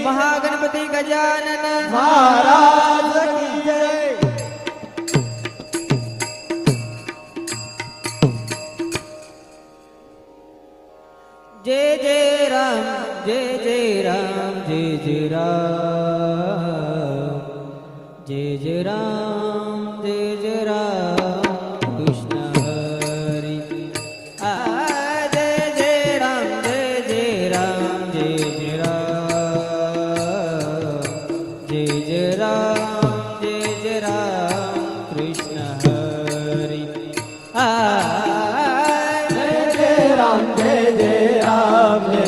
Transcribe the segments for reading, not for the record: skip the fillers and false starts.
महागणपती गजानन महाराज की जय। जय जय राम जय जय राम जय जय राम जय जय राम जय जय राम कृष्ण हरी जय जय राम जय जय राम जय जय राम जय जय राम जय जय राम कृष्ण हरी जय जय राम जय जय राम जय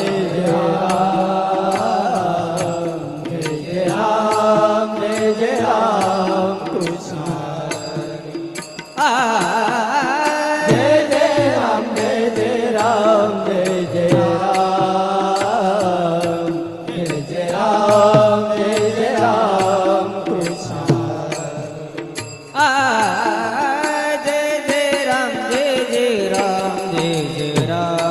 जय राम जय जय राम कृष्ण जय जय राम जय जय राम जय जय राम जय जय राम जय जय राम कृष्ण जय जय राम जय जय राम जय जय राम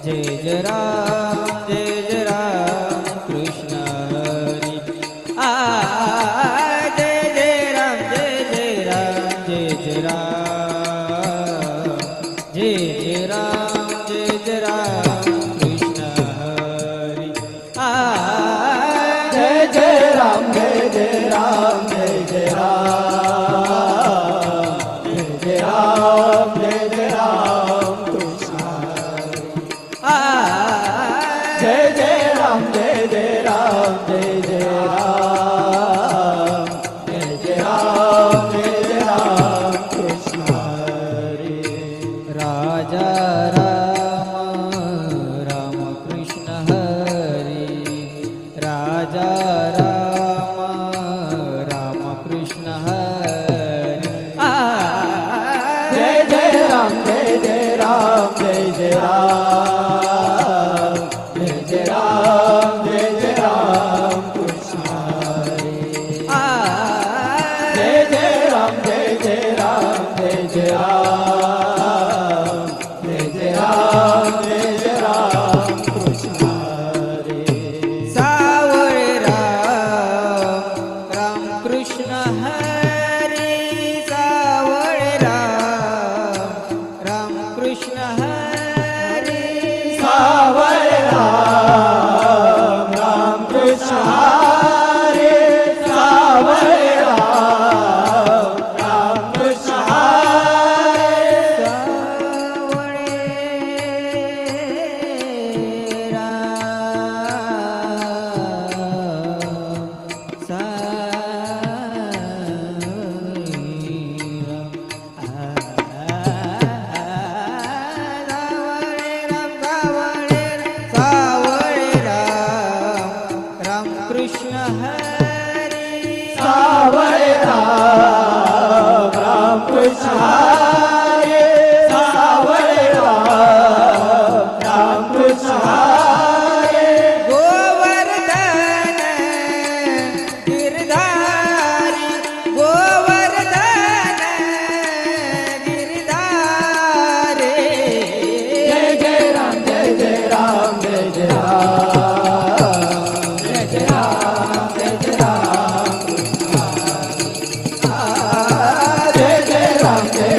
जय जय राम जय जय राम कृष्ण हरी जय जय राम जय जय राम जय जय राम जय जय राम जय जय राम कृष्ण हरी जय जय राम जय जय राम जय जय राम जय जय राम जय जय राम कृष्ण जय जय राम जय जय राम जय जय राम जय जय राम जय जय राम कृष्ण राजा राम राम कृष्ण हरी राजा राम राम कृष्ण हरी जय जय राम जय जय राम जय जय राम जय जय राम जय जय राम कृष्ण जय जय राम जय जय राम जय जय राम जय जय राम जय जय राम कृष्ण सावळे राम राम कृष्ण हरी सावळे राम राम कृष्ण हरी सावळे राम राम कृष्ण हरी सावळे राम राम कृष्ण हरी कृष्ण हरी सावळे राम राम कृष्ण हरी सावळे राम राम कृष्ण हरी गोवर्धन गिरधारी गोवर्धन गिरधारी जय जय राम जय जय राम जय जय राम जय जय राम जय जय राम जय जय राम जय